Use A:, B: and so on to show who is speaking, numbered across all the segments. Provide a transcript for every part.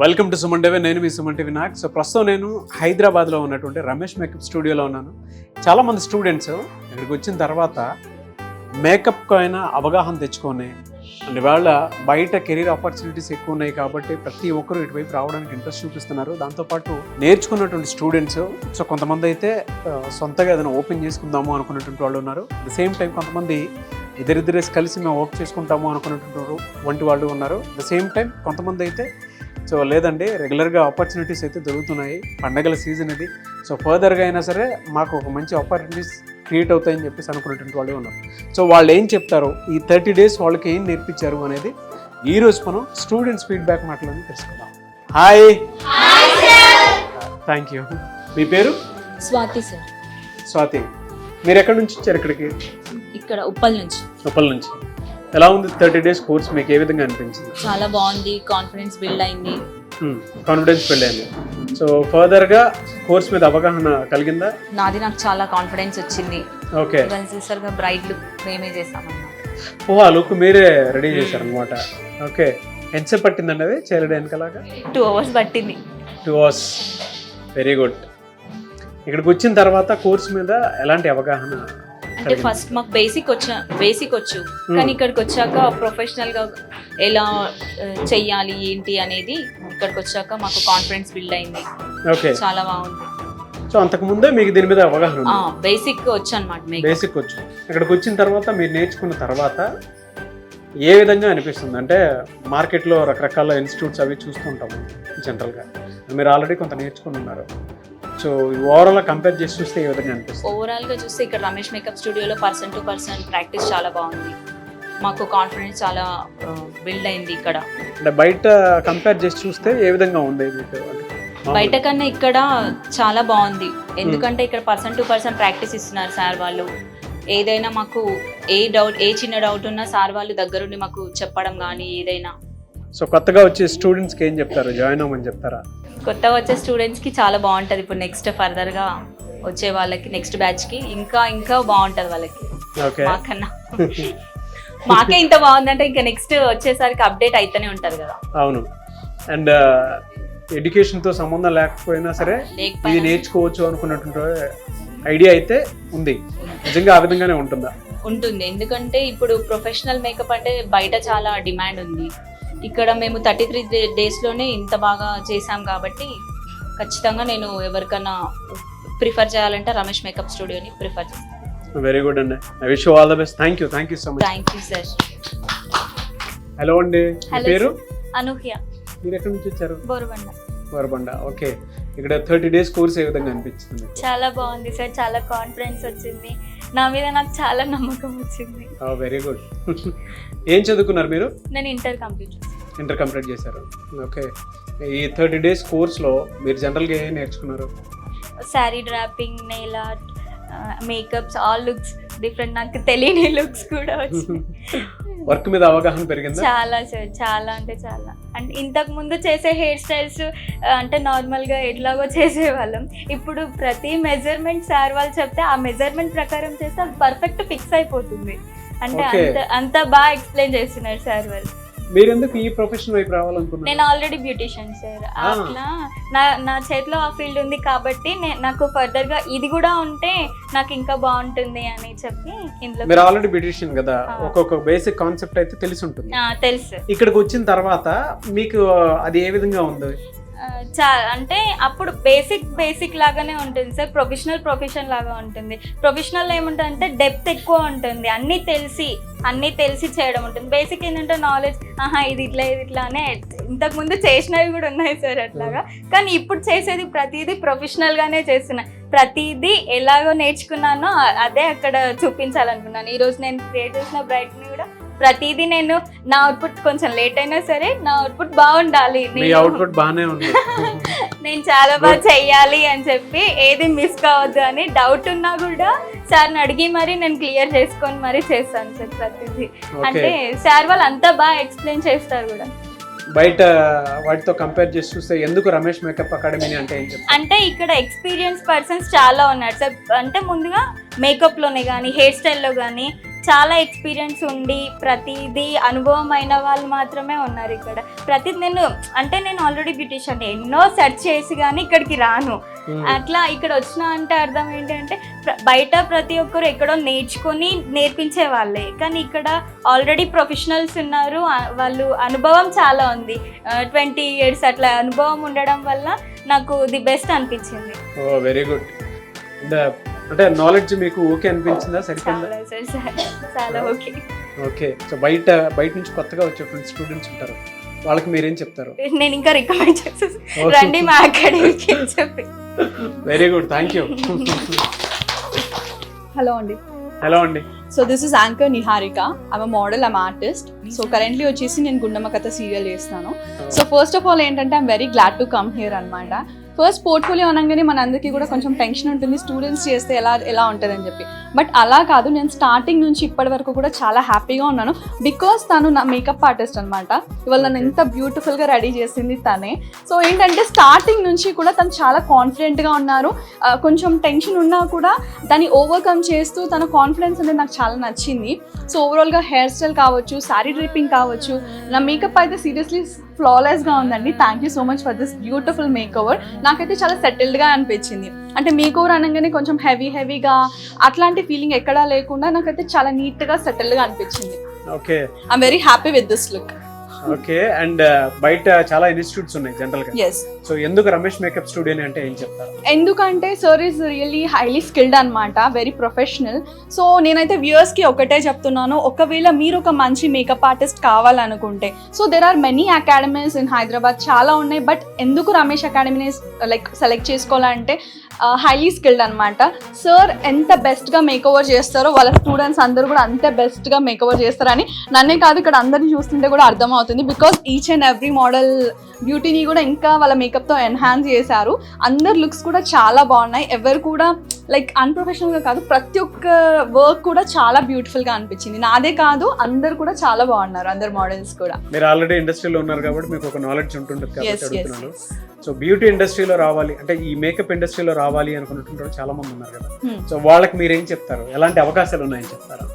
A: Welcome to Suman TV. నేను మీ Suman TV Nag. So ప్రస్తుతం నేను హైదరాబాద్లో ఉన్నటువంటి రమేష్ మేకప్ స్టూడియోలో ఉన్నాను. చాలామంది స్టూడెంట్స్ ఇక్కడికి వచ్చిన తర్వాత మేకప్కు అయినా అవగాహన తెచ్చుకొని అండ్ ఇవాళ బయట కెరీర్ ఆపర్చునిటీస్ ఎక్కువ ఉన్నాయి కాబట్టి ప్రతి ఒక్కరు ఇటువైపు రావడానికి ఇంట్రెస్ట్ చూపిస్తున్నారు. దాంతోపాటు నేర్చుకున్నటువంటి స్టూడెంట్స్ సో కొంతమంది అయితే సొంతగా ఏదైనా ఓపెన్ చేసుకుందాము అనుకున్నటువంటి వాళ్ళు ఉన్నారు. అట్ ద సేమ్ టైం కొంతమంది ఇద్దరిద్దరేసి కలిసి మేము వర్క్ చేసుకుంటాము అనుకున్నటువంటి వంటి వాళ్ళు ఉన్నారు. అట్ ద సేమ్ టైం కొంతమంది అయితే సో లేదండి రెగ్యులర్గా ఆపర్చునిటీస్ అయితే దొరుకుతున్నాయి, పండగల సీజన్ ఇది, సో ఫర్దర్గా అయినా సరే మాకు ఒక మంచి ఆపర్చునిటీస్ క్రియేట్ అవుతాయని చెప్పేసి అనుకున్నటువంటి వాళ్ళు ఉన్నారు. సో వాళ్ళు ఏం చెప్తారు, ఈ 30 days వాళ్ళకి ఏం నేర్పించారు అనేది ఈరోజు మనం స్టూడెంట్స్ ఫీడ్బ్యాక్ మాటలని తెలుసుకుందాం. Hi, thank you. మీ పేరు?
B: స్వాతి సార్.
A: స్వాతి, మీరు ఎక్కడి నుంచి వచ్చారు ఇక్కడికి?
B: ఇక్కడ ఉప్పల్ నుంచి.
A: ఉప్పల్ నుంచి. ఎలా ఉంది 30 days కోర్స్, మీకు ఏ విధంగా అనిపించింది?
B: చాలా బాగుంది, కాన్ఫిడెన్స్ బిల్డ్ అయింది.
A: కాన్ఫిడెన్స్ బిల్డ్ అయింది. సో ఫర్దర్గా కోర్స్ మీద అవగాహన కలిగిందా?
B: నాకు చాలా కాన్ఫిడెన్స్ వచ్చింది.
A: ఓకే,
B: చూసారుగా బ్రైట్ లుక్ మేమే చేస్తామన్నమాట.
A: ఆ లుక్ మీరే రెడీ చేశారనమాట. ఓకే, ఎంతసేపు పట్టిందండి అది చేయడానికి? అలాగా
B: 2 hours పట్టింది.
A: 2 hours. Very good. ఇక్కడికి వచ్చిన తర్వాత కోర్స్ మీద ఎలాంటి అవగాహన?
B: అంటే ఫస్ట్ మాకు బేసిక్ వచ్చు, కానీ ఇక్కడికి వచ్చాక ప్రొఫెషనల్ గా ఎలా చెయ్యాలి ఏంటి అనేది ఇక్కడికి వచ్చాక మాకు కాన్ఫిడెన్స్ బిల్డ్ అయింది.
A: ఓకే,
B: చాలా బాగుంది.
A: సో అంతకు ముందే మీకు దీని మీద అవగాహన?
B: బేసిక్ వచ్చు అనమాట.
A: బేసిక్ వచ్చు. ఇక్కడికి వచ్చిన తర్వాత మీరు నేర్చుకున్న తర్వాత ఏ విధంగా అనిపిస్తుంది? అంటే మార్కెట్లో రకరకాల ఇన్స్టిట్యూట్స్ అవి చూస్తుంటాము జనరల్గా, మీరు ఆల్రెడీ కొంత నేర్చుకుని ఉన్నారు. సో ఓవరాల్గా కంపేర్ చేసి చూస్తే ఏ విధంగా అనిపిస్తుంది?
B: ఓవరాల్గా చూస్తే ఇక్కడ రమేష్ మేకప్ స్టూడియోలో పర్సన్ టు పర్సన్ ప్రాక్టీస్ చాలా బాగుంది. మాకు కాన్ఫిడెన్స్ చాలా బిల్డ్ అయింది ఇక్కడ.
A: అంటే బయట కంపేర్ చేసి చూస్తే ఏ విధంగా ఉంది మీకు?
B: బయట కన్నా ఇక్కడ చాలా బాగుంది, ఎందుకంటే ఇక్కడ పర్సన్ టు పర్సన్ ప్రాక్టీస్ ఇస్తున్నారు సార్ వాళ్ళు. ఏదైనా మాకు ఏ చిన్న డౌట్ ఉన్నా సార్ వాళ్ళు దగ్గరుండి మాకు చెప్పడం కానీ ఏదైనా.
A: సో కొత్తగా వచ్చే స్టూడెంట్స్కి ఏం చెప్తారు? జాయిన్ అవ్వమని చెప్తారా?
B: కొత్తగా వచ్చే స్టూడెంట్స్కి చాలా బాగుంటుంది. ఇప్పుడు నెక్స్ట్ ఫర్దర్గా వచ్చే వాళ్ళకి నెక్స్ట్ బ్యాచ్కి ఇంకా బాగుంటుంది వాళ్ళకి.
A: ఓకే,
B: మాకన్నా మాకే ఇంత బాగుందంటే ఇంకా నెక్స్ట్ వచ్చేసరికి అప్డేట్ అయితేనే ఉంటుంది కదా.
A: అవును. అండ్ ఎడ్యుకేషన్తో సంబంధం లేకపోయినా సరే ఇది నేర్చుకోవచ్చు అనుకున్నటువంటి ఐడియా అయితే ఉంది. నిజంగా ఆ విధంగానే ఉంటుందా?
B: ఉంటుంది, ఎందుకంటే ఇప్పుడు ప్రొఫెషనల్ మేకప్ అంటే బయట చాలా డిమాండ్ ఉంది. ఇక్కడ మేము 33 daysలోనే ఇంత బాగా చేసాం కాబట్టి ఖచ్చితంగా నేను ఎవరికైనా ప్రిఫర్ చేయాలంటే రమేష్ మేకప్ స్టూడియోని ప్రిఫర్ చేస్తాను.
A: వెరీ గుడ్ అండి. I wish you all the best. Thank you so much.
B: Thank you sir.
A: Hello అండి, మీ పేరు?
B: అనూహ్య.
A: మీరు ఎక్కడి నుంచి వచ్చారు?
B: బోరబండ.
A: ఓకే, ఇక్కడ 30 days కోర్స్ ఏ విధంగా అనిపించింది?
C: చాలా బాగుంది సార్, చాలా కాన్ఫిడెన్స్ వచ్చింది నా మీద, నాకు చాలా నమ్మకం వచ్చింది.
A: Very good. ఏం చదువుకున్నారు మీరు?
C: నేను ఇంటర్
A: కంప్లీట్ చేశారు. ఓకే, ఈ 30 days కోర్స్లో మీరు జనరల్గా ఏం నేర్చుకున్నారు?
C: Sari dropping, nail art, makeups, all looks different, నాకు తెలియని లుక్స్ కూడా వచ్చింది.
A: వర్క్ మీద అవగాహన పెరిగిందా?
C: చాలా సార్, చాలా అంటే చాలా. అంటే ఇంతకు ముందు చేసే హెయిర్ స్టైల్స్ అంటే నార్మల్గా ఎట్లాగో చేసేవాళ్ళం. ఇప్పుడు ప్రతి మెజర్మెంట్ సార్ వాళ్ళు చెప్తే ఆ మెజర్మెంట్ ప్రకారం చేస్తే అది పర్ఫెక్ట్ ఫిక్స్ అయిపోతుంది. అంటే అంత బాగా ఎక్స్ప్లెయిన్ చేస్తున్నారు సార్ వాళ్ళు.
A: మీరు ఎందుకు ఈ ప్రొఫెషన్ వైపు రావాలనుకున్నారు?
C: నేను ఆల్రెడీ బ్యూటిషియన్ సార్, అట్లా నా చేతిలో ఆ ఫీల్డ్ ఉంది కాబట్టి నాకు ఫర్దర్ గా ఇది కూడా ఉంటే నాకు ఇంకా బాగుంటుంది అని చెప్పి ఇందులో.
A: మీరు ఆల్రెడీ బ్యూటిషియన్ కదా, ఒక్కొక్క బేసిక్ కాన్సెప్ట్ అయితే తెలిసి ఉంటుంది.
C: తెలుసు.
A: ఇక్కడికి వచ్చిన తర్వాత మీకు అది ఏ విధంగా ఉంది?
C: అంటే అప్పుడు బేసిక్ లాగానే ఉంటుంది సార్, ప్రొఫెషన్ లాగా ఉంటుంది. ప్రొఫెషనల్ ఏముంటుంది అంటే డెప్త్ ఎక్కువ ఉంటుంది, అన్నీ తెలిసి చేయడం ఉంటుంది. బేసిక్ ఏంటంటే నాలెడ్జ్, ఇది ఇట్లా అనే ఇంతకు ముందు చేసినవి కూడా ఉన్నాయి సార్ అట్లాగా. కానీ ఇప్పుడు చేసేది ప్రతిదీ ప్రొఫెషనల్ గానే చేస్తున్నా. ప్రతిదీ ఎలాగో నేర్చుకున్నానో అదే అక్కడ చూపించాలనుకున్నాను. ఈరోజు నేను క్రియేట్ చేసిన బ్రైట్ని కూడా ప్రతిదీ నేను నా అవుట్పుట్ కొంచెం లేట్ అయినా సరే నా అవుట్పుట్ బాగుండాలి, నేను చాలా బాగా చెయ్యాలి అని చెప్పి ఏది మిస్ కావద్దు అని డౌట్ ఉన్నా కూడా సార్ని అడిగి మరి నేను క్లియర్ చేసుకొని మరీ చేస్తాను సార్ ప్రతిదీ. అంటే సార్ వాళ్ళు అంతా బాగా ఎక్స్ప్లెయిన్ చేస్తారు కూడా.
A: బయట వాటితో కంపేర్ చేసి చూస్తే ఎందుకు రమేష్ మేకప్ అకాడమీ
C: అంటే ఇక్కడ ఎక్స్పీరియన్స్ పర్సన్స్ చాలా ఉన్నారు సార్. అంటే ముందుగా మేకప్లోనే కానీ హెయిర్ స్టైల్లో కానీ చాలా ఎక్స్పీరియన్స్ ఉండి ప్రతిదీ అనుభవం అయిన వాళ్ళు మాత్రమే ఉన్నారు ఇక్కడ. ప్రతిదీ నేను ఆల్రెడీ బ్యూటిషియన్, ఎన్నో సెర్చ్ చేసి కానీ ఇక్కడికి రాను. అట్లా ఇక్కడ వచ్చిన అంటే అర్థం ఏంటంటే బయట ప్రతి ఒక్కరు ఎక్కడో నేర్చుకొని నేర్పించే వాళ్ళే, కానీ ఇక్కడ ఆల్రెడీ ప్రొఫెషనల్స్ ఉన్నారు, వాళ్ళు అనుభవం చాలా ఉంది. 20 years అట్లా అనుభవం ఉండడం వల్ల నాకు ది బెస్ట్ అనిపించింది.
A: ఓ వెరీ గుడ్. అంటే నాలెడ్జ్ మీకు ఓకే అనిపించిందా? సరిపోయిందా?
C: చాలా ఓకే.
A: ఓకే. సో బయట నుంచి కొత్తగా వచ్చేటువంటి స్టూడెంట్స్ ఉంటారు, వాళ్ళకి మీరేం చెప్తారు?
C: నేను ఇంకా రికమెండ్ చేసేసి రండి మా అకాడమీకి అని చెప్పి.
A: Very good, thank you.
D: Hello అండి.
A: హలో అండి.
D: So this is anchor Niharika. I'm a model, I'm artist. So currently వచ్చేసి నేను గుండమ్మ కథ సీరియల్ చేస్తున్నాను. సో ఫస్ట్ ఆఫ్ ఆల్ ఏంటంటే I'm very glad to come here అనమాట. ఫస్ట్ పోర్ట్ఫోలియో అనగానే మనందరికీ కూడా కొంచెం టెన్షన్ ఉంటుంది, స్టూడెంట్స్ చేస్తే ఎలా ఉంటుంది అని చెప్పి. బట్ అలా కాదు, నేను స్టార్టింగ్ నుంచి ఇప్పటి వరకు కూడా చాలా హ్యాపీగా ఉన్నాను. బికాస్ తను నా మేకప్ ఆర్టిస్ట్ అనమాట. ఇవాళ నన్ను ఎంత బ్యూటిఫుల్గా రెడీ చేసింది తనే. సో ఏంటంటే స్టార్టింగ్ నుంచి కూడా తను చాలా కాన్ఫిడెంట్గా ఉన్నారు. కొంచెం టెన్షన్ ఉన్నా కూడా దాన్ని ఓవర్కమ్ చేస్తూ తన కాన్ఫిడెన్స్ అనేది నాకు చాలా నచ్చింది. సో ఓవరాల్గా హెయిర్ స్టైల్ కావచ్చు, శారీ డ్రిప్పింగ్ కావచ్చు, నా మేకప్ అయితే సీరియస్లీ ఫ్లాలెస్గా ఉందండి. Thank you so much for this beautiful make over. నాకైతే చాలా సెటిల్డ్గా అనిపించింది. అంటే మేక్ ఓవర్ అనగానే కొంచెం హెవీగా అట్లాంటి ఫీలింగ్ ఎక్కడా లేకుండా నాకైతే చాలా నీట్గా సెటిల్డ్గా అనిపించింది.
A: Okay,
D: I'm very happy with this look.
A: Okay. And బయట చాలా ఇన్స్టిట్యూట్స్ ఉన్నాయి జనరల్ గా.
D: yes.
A: సో ఎందుకు రమేష్ మేకప్ స్టూడియో అంటే ఏం చెప్తారు?
D: ఎందుకంటే sir is really highly skilled అనమాట, వెరీ ప్రొఫెషనల్. సో నేనైతే వ్యూయర్స్కి ఒకటే చెప్తున్నాను, ఒకవేళ మీరు ఒక మంచి మేకప్ ఆర్టిస్ట్ కావాలనుకుంటే, so there are many academies in Hyderabad, చాలా ఉన్నాయి. బట్ ఎందుకు రమేష్ అకాడమీని సెలెక్ట్ చేసుకోవాలంటే హైలీ స్కిల్డ్ అనమాట. సార్ ఎంత బెస్ట్గా మేకఓవర్ చేస్తారో వాళ్ళ స్టూడెంట్స్ అందరూ కూడా అంతే బెస్ట్గా మేకఓవర్ చేస్తారని నన్నే కాదు ఇక్కడ అందరిని చూస్తుంటే కూడా అర్థమవుతుంది. Because each and every model బ్యూటీని కూడా ఇంకా వాళ్ళ మేకప్తో ఎన్హాన్స్ చేశారు. అందరు లుక్స్ కూడా చాలా బాగున్నాయి. ఎవరు కూడా లైక్ అన్ప్రొఫెషనల్గా కాదు, ప్రతి ఒక్క వర్క్ కూడా చాలా బ్యూటిఫుల్గా అనిపించింది. నాదే కాదు, అందరు కూడా చాలా బాగున్నారు, అందరు మోడల్స్ కూడా.
A: మీరు ఆల్రెడీ ఇండస్ట్రీలో ఉన్నారు కాబట్టి మీకు ఒక నాలెడ్జ్ ఉంటుంటుంది కాబట్టి అడుగుతున్నాను. సో బ్యూటీ ఇండస్ట్రీలో రావాలి అంటే, ఈ మేకప్ ఇండస్ట్రీలో రావాలి అనుకుంటుంటారు చాలా మంది ఉన్నారు కదా. సో వాళ్ళకి మీరేం చెప్తారు? ఎలాంటి అవకాశాలు ఉన్నాయని చెప్తారు?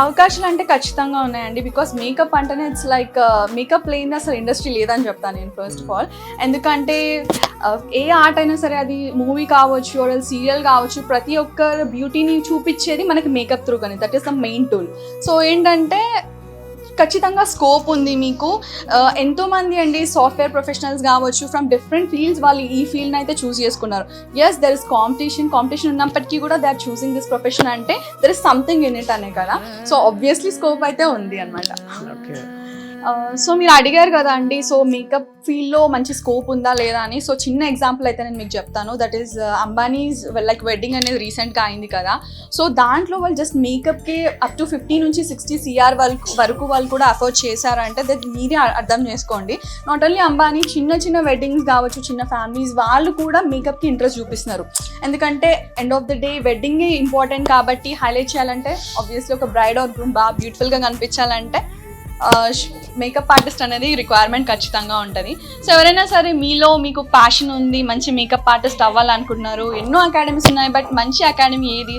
D: అవకాశాలు అంటే ఖచ్చితంగా ఉన్నాయండి. బికాస్ మేకప్ అంటేనే ఇట్స్ లైక్ మేకప్ లేని అసలు ఇండస్ట్రీ లేదని చెప్తాను నేను ఫస్ట్ ఆఫ్ ఆల్. ఎందుకంటే ఏ ఆర్ట్ అయినా సరే, అది మూవీ కావచ్చు ఆర్ సీరియల్ కావచ్చు, ప్రతి ఒక్క బ్యూటీని చూపించేది మనకి మేకప్ త్రూ కానీ, that is the main tool. So ఏంటంటే ఖచ్చితంగా స్కోప్ ఉంది మీకు. ఎంతోమంది అండి సాఫ్ట్వేర్ ప్రొఫెషనల్స్ కావచ్చు, ఫ్రమ్ డిఫరెంట్ ఫీల్డ్స్, వాళ్ళు ఈ ఫీల్డ్ని అయితే చూస్ చేసుకున్నారు. ఎస్, దెర్ ఇస్ కాంపిటీషన్ ఉన్నప్పటికీ కూడా they are choosing this profession అంటే there is something in it అనే కదా. సో ఆబ్వియస్లీ స్కోప్ అయితే ఉంది అనమాట. సో మీరు అడిగారు కదా అండి, సో మేకప్ ఫీల్డ్లో మంచి స్కోప్ ఉందా లేదా అని. సో చిన్న ఎగ్జాంపుల్ అయితే నేను మీకు చెప్తాను. That is Ambanis like wedding అనేది రీసెంట్గా అయింది కదా. సో దాంట్లో వాళ్ళు జస్ట్ మేకప్కి అప్ టు 50 నుంచి 60 CR వరకు వాళ్ళు కూడా అఫోర్డ్ చేశారంటే దట్ మీరే అర్థం చేసుకోండి. నాట్ ఓన్లీ అంబానీ, చిన్న వెడ్డింగ్స్ కావచ్చు, చిన్న ఫ్యామిలీస్ వాళ్ళు కూడా మేకప్కి ఇంట్రెస్ట్ చూపిస్తున్నారు. ఎందుకంటే ఎండ్ ఆఫ్ ద డే వెడ్డింగే ఇంపార్టెంట్ కాబట్టి హైలైట్ చేయాలంటే, ఆబ్వియస్లీ ఒక బ్రైడ్ ఆర్ గ్రూమ్ బాగా బ్యూటిఫుల్గా కనిపించాలంటే మేకప్ ఆర్టిస్ట్ అనేది రిక్వైర్మెంట్ ఖచ్చితంగా ఉంటుంది. సో ఎవరైనా సరే మీలో మీకు ప్యాషన్ ఉంది, మంచి మేకప్ ఆర్టిస్ట్ అవ్వాలనుకుంటున్నారు, ఎన్నో అకాడమీస్ ఉన్నాయి, బట్ మంచి అకాడమీ ఏది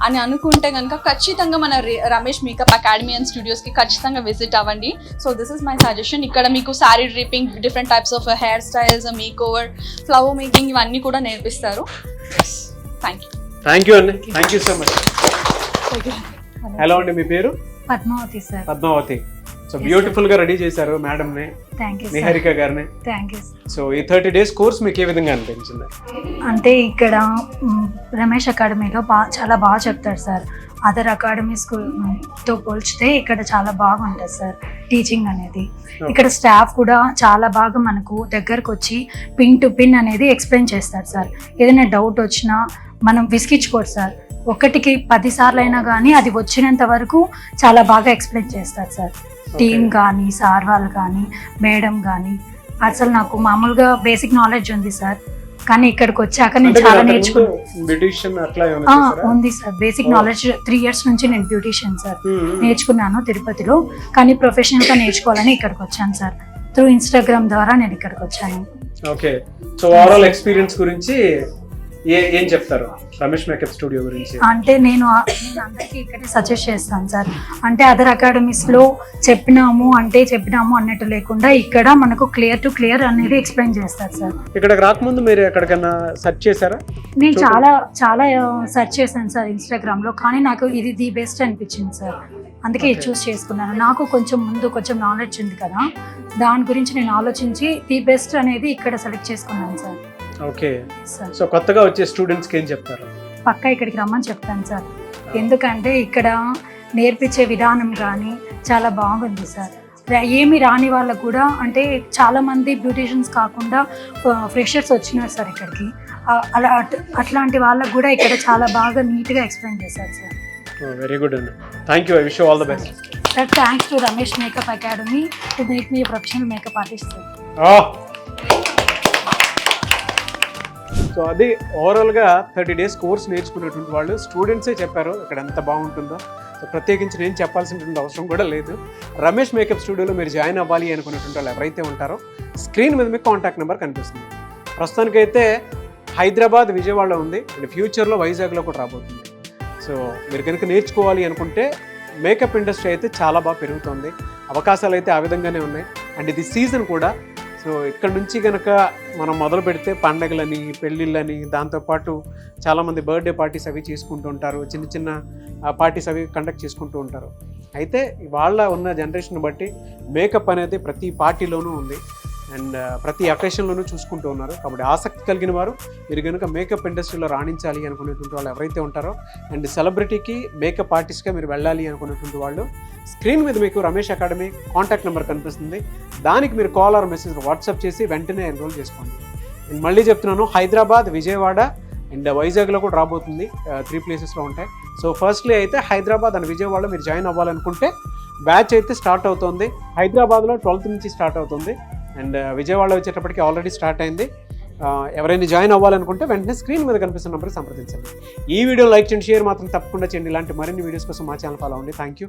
D: అని అనుకుంటే కనుక ఖచ్చితంగా మన రమేష్ మేకప్ అకాడమీ అండ్ స్టూడియోస్కి ఖచ్చితంగా విజిట్ అవ్వండి. So this is my suggestion. ఇక్కడ మీకు sari draping, different types of hair styles, make, flower making ఇవన్నీ కూడా నేర్పిస్తారు. థ్యాంక్ యూ
A: అండి. Thank you so much. Hello అండి, మీ పేరు?
E: Padmavathi sir.
A: Padmavathi. So beautiful గా రెడీ చేశారు మేడం ని, నిహారిక గారిని. సో ఈ 30 days కోర్స్ మీకు ఏ విధంగా అనిపించింది?
E: అంటే ఇక్కడ రమేష్ అకాడమీలో చాలా బాగా చెప్తారు సార్. అదర్ అకాడమీస్తో పోల్చితే ఇక్కడ చాలా బాగుంటుంది సార్ టీచింగ్ అనేది. ఇక్కడ స్టాఫ్ కూడా చాలా బాగా మనకు దగ్గరకు వచ్చి పిన్ టు పిన్ అనేది ఎక్స్ప్లెయిన్ చేస్తారు సార్. ఏదైనా డౌట్ వచ్చినా మనం విసిగించుకోరు సార్. 1కి 10 సార్లు అయినా కానీ అది వచ్చినంత వరకు చాలా బాగా ఎక్స్ప్లెయిన్ చేస్తారు సార్. టీమ్ కానీ, సార్ వాళ్ళు కానీ, మేడం కానీ. అసలు నాకు మామూలుగా బేసిక్ నాలెడ్జ్ ఉంది సార్, కానీ ఇక్కడికి వచ్చాక నేను చాలా నేర్చుకున్నాను. ఉంది సార్ బేసిక్ నాలెడ్జ్. 3 years నుంచి నేను బ్యూటీషియన్ సార్, నేర్చుకున్నాను తిరుపతిలో. కానీ ప్రొఫెషనల్గా నేర్చుకోవాలని ఇక్కడికి వచ్చాను సార్. త్రూ ఇన్స్టాగ్రామ్ ద్వారా నేను ఇక్కడికి వచ్చాను.
A: ఓకే. సో ఓవరాల్ ఎక్స్పీరియన్స్ గురించి ఏం చెప్తారు రమేష్ మేకప్ స్టూడియో గురించి?
E: అంటే నేను అందరికీ ఇక్కడే సజెస్ట్ చేస్తాను సార్. అంటే అదర్ అకాడమీస్లో చెప్పినాము అన్నట్టు లేకుండా ఇక్కడ మనకు క్లియర్ టు క్లియర్ అనేది ఎక్స్ప్లెయిన్ చేస్తారు సార్.
A: ఇక్కడికి రాకముందు మీరు ఎక్కడికైనా సెర్చ్ చేశారా?
E: నేను చాలా సెర్చ్ చేశాను సార్ ఇన్స్టాగ్రామ్లో, కానీ నాకు ఇది ది బెస్ట్ అనిపించింది సార్. అందుకే ఇది చూస్ చేసుకున్నాను. నాకు కొంచెం నాలెడ్జ్ ఉంది కదా, దాని గురించి నేను ఆలోచించి ది బెస్ట్ అనేది ఇక్కడ సెలెక్ట్ చేసుకున్నాను సార్.
A: ఓకే
E: సార్
A: సో కొత్తగా వచ్చే స్టూడెంట్స్కి ఏం చెప్తారు?
E: పక్కా ఇక్కడికి రమ్మని చెప్తాను సార్. ఎందుకంటే ఇక్కడ నేర్పించే విధానం కానీ చాలా బాగుంది సార్. ఏమి రాని వాళ్ళకు కూడా, అంటే చాలామంది బ్యూటీషియన్స్ కాకుండా ఫ్రెషర్స్ వచ్చినారు సార్ ఇక్కడికి. అట్లాంటి వాళ్ళకు కూడా ఇక్కడ చాలా బాగా నీట్గా ఎక్స్ప్లెయిన్ చేశారు సార్.
A: వెరీ గుడ్ అండి, thank you. I wish you all the best.
E: Sir thanks to Ramesh makeup academy to make me professional makeup artist sir.
A: So అది ఓవరాల్గా 30 days కోర్స్ నేర్చుకున్నటువంటి వాళ్ళు స్టూడెంట్సే చెప్పారు ఇక్కడ ఎంత బాగుంటుందో. సో ప్రత్యేకించి నేను చెప్పాల్సినటువంటి అవసరం కూడా లేదు. రమేష్ మేకప్ స్టూడియోలో మీరు జాయిన్ అవ్వాలి అనుకునేటువంటి వాళ్ళు ఎవరైతే ఉంటారో స్క్రీన్ మీద మీకు కాంటాక్ట్ నెంబర్ కనిపిస్తుంది. ప్రస్తుతానికైతే హైదరాబాద్, విజయవాడలో ఉంది అండ్ ఫ్యూచర్లో వైజాగ్లో కూడా రాబోతుంది. సో మీరు కనుక నేర్చుకోవాలి అనుకుంటే మేకప్ ఇండస్ట్రీ అయితే చాలా బాగా పెరుగుతుంది, అవకాశాలు అయితే ఆ విధంగానే ఉన్నాయి. అండ్ ఇది సీజన్ కూడా. సో ఇక్కడ నుంచి కనుక మనం మొదలు పెడితే పండగలని, పెళ్ళిళ్ళని, దాంతోపాటు చాలామంది బర్త్డే పార్టీస్ అవి చేసుకుంటూ ఉంటారు, చిన్న చిన్న పార్టీస్ అవి కండక్ట్ చేసుకుంటూ ఉంటారు. అయితే వాళ్ళ ఉన్న జనరేషన్ బట్టి మేకప్ అనేది ప్రతి పార్టీలోనూ ఉంది అండ్ ప్రతి అకేషన్లోనూ చూసుకుంటూ ఉన్నారు. కాబట్టి ఆసక్తి కలిగిన వారు మీరు కనుక మేకప్ ఇండస్ట్రీలో రాణించాలి అనుకునేటువంటి వాళ్ళు ఎవరైతే ఉంటారో అండ్ సెలబ్రిటీకి మేకప్ ఆర్టిస్ట్గా మీరు వెళ్ళాలి అనుకునేటువంటి వాళ్ళు స్క్రీన్ మీద మీకు రమేష్ అకాడమీ కాంటాక్ట్ నెంబర్ కనిపిస్తుంది. దానికి మీరు కాల్ ఆర్ మెసేజ్ వాట్సాప్ చేసి వెంటనే ఎన్రోల్ చేసుకోండి. నేను మళ్ళీ చెప్తున్నాను, హైదరాబాద్, విజయవాడ అండ్ వైజాగ్లో కూడా రాబోతుంది. 3 ప్లేసెస్లో ఉంటాయి. సో ఫస్ట్లీ అయితే హైదరాబాద్ అండ్ విజయవాడలో మీరు జాయిన్ అవ్వాలనుకుంటే బ్యాచ్ అయితే స్టార్ట్ అవుతుంది. హైదరాబాద్లో 12th నుంచి స్టార్ట్ అవుతుంది అండ్ విజయవాడలో వచ్చేటప్పటికి ఆల్రెడీ స్టార్ట్ అయింది. ఎవరైనా జాయిన్ అవ్వాలనుకుంటే వెంటనే స్క్రీన్ మీద కనిపిస్తున్న నెంబర్కి సంప్రదించండి. ఈ వీడియో లైక్ చేయండి, షేర్ మాత్రం తప్పకుండా చేయండి. ఇలాంటి మరిన్ని వీడియోస్ కోసం మా ఛానల్ ఫాలో అవ్వండి. Thank you.